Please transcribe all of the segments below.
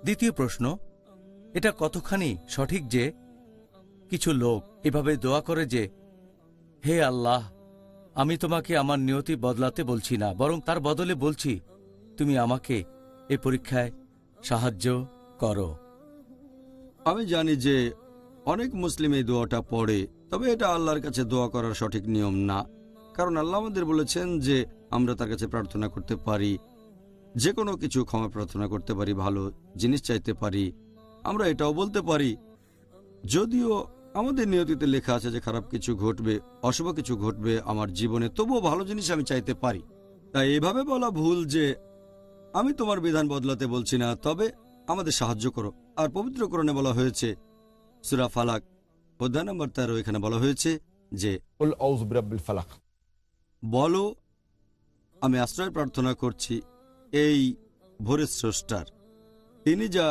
দ্বিতীয় প্রশ্ন, এটা কতখানি সঠিক যে কিছু লোক এভাবে দোয়া করে যে, হে আল্লাহ, আমি তোমাকে আমার নিয়তি বদলাতে বলছি না, বরং তার বদলে বলছি তুমি আমাকে এই পরীক্ষায় সাহায্য করো। আমি জানি যে অনেক মুসলিম এই দোয়াটা পড়ে, তবে এটা আল্লাহর কাছে দোয়া করার সঠিক নিয়ম না। কারণ আল্লাহ আমাদের বলেছেন যে আমরা তার কাছে প্রার্থনা করতে পারি, যে কোনো কিছু ক্ষমা প্রার্থনা করতে পারি, ভালো জিনিস চাইতে পারি। আমরা এটাও বলতে পারি, যদিও আমাদের নিয়তিতে লেখা আছে যে খারাপ কিছু ঘটবে, অশুভ কিছু ঘটবে আমার জীবনে, তবুও ভালো জিনিস আমি চাইতে পারি। তাই এভাবে বলা ভুল যে আমি তোমার বিধান বদলাতে বলছি না, তবে আমাদের সাহায্য করো। আর পবিত্র কোরআনে বলা হয়েছে, সূরা ফালাক অধ্যায় নম্বর 13, এখানে বলা হয়েছে যে বলো আমি আশ্রয় প্রার্থনা করছি এই ভোরের স্রষ্টার, তিনি যা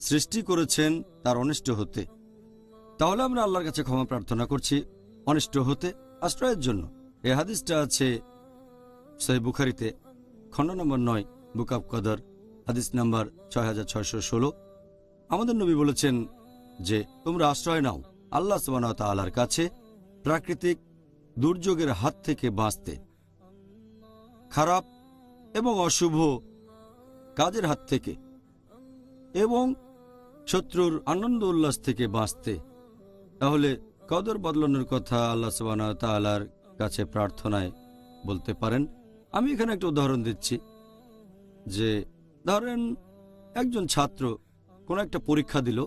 সৃষ্টি করেছেন তার অনিষ্ট হতে। তাহলে আমরা আল্লাহর কাছে ক্ষমা প্রার্থনা করছি অনিষ্ট হতে, আশ্রয়ের জন্য। এই হাদিসটা আছে সহিহ বুখারীতে, খণ্ড নম্বর 9, বুক অব কদর, হাদিস নাম্বার 6616। আমাদের নবী বলেছেন যে তোমরা আশ্রয় নাও আল্লাহ সুবহানাহু ওয়া তাআলার কাছে প্রাকৃতিক দুর্যোগের হাত থেকে বাঁচতে, খারাপ এবং অশুভ কাজের হাত থেকে, এবং শত্রুর আনন্দ উল্লাস থেকে বাঁচতে। তাহলে কদর বদলানোর কথা আল্লাহ সুবহানাহু ওয়া তাআলার কাছে প্রার্থনায় বলতে পারেন। আমি এখানে একটা উদাহরণ দিচ্ছি যে ধরেন একজন ছাত্র কোনো একটা পরীক্ষা দিল,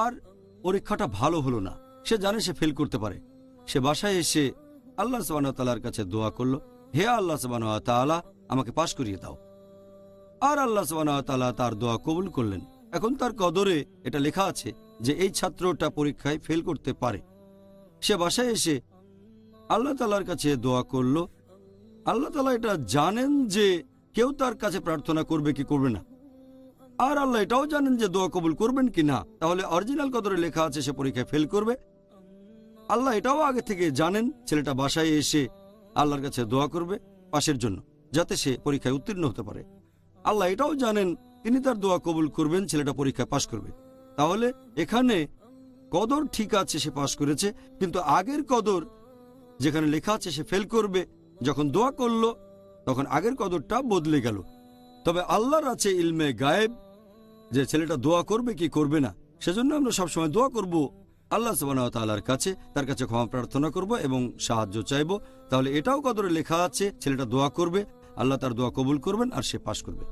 আর পরীক্ষাটা ভালো হলো না, সে জানে সে ফেল করতে পারে। সে বাসায় এসে আল্লাহ সুবহানাহু ওয়া তাআলার কাছে দোয়া করলো, হে আল্লাহ সুবহানাহু ওয়া তাআলা আমাকে পাশ করিয়ে দাও। আর আল্লাহ সুবহানাহু ওয়া তাআলা তার দোয়া কবুল করলেন। এখন তার কদরে এটা লেখা আছে যে এই ছাত্রটা পরীক্ষায় ফেল করতে পারে। সে বাসায় এসে আল্লাহ তাআলার কাছে দোয়া করলো। আল্লাহ তাআলা এটা জানেন যে কেউ তার কাছে প্রার্থনা করবে কি করবে না, আর আল্লাহ এটাও জানেন যে দোয়া কবুল করবেন কি না। তাহলে অরিজিনাল কদরে লেখা আছে সে পরীক্ষায় ফেল করবে। আল্লাহ এটাও আগে থেকে জানেন ছেলেটা বাসায় এসে আল্লাহর কাছে দোয়া করবে পাশের জন্য, যাতে সে পরীক্ষায় উত্তীর্ণ হতে পারে। আল্লাহ এটাও জানেন তিনি তার দোয়া কবুল করবেন, ছেলেটা পরীক্ষায় পাশ করবে। তাহলে এখানে কদর ঠিক আছে, সে পাশ করেছে, কিন্তু আগের কদর যেখানে লেখা আছে সে ফেল করবে, যখন দোয়া করলো তখন আগের কদরটা বদলে গেল। তবে আল্লাহর আছে ইলমে গায়েব যে ছেলেটা দোয়া করবে কি করবে না। সেজন্য আমরা সবসময় দোয়া করব আল্লাহ সুবহানাহু ওয়া তাআলার কাছে, তার কাছে ক্ষমা প্রার্থনা করব এবং সাহায্য চাইব। তাহলে এটাও কদরে লেখা আছে ছেলেটা দোয়া করবে, আল্লাহ তার দোয়া কবুল করবেন আর সে পাশ করবে।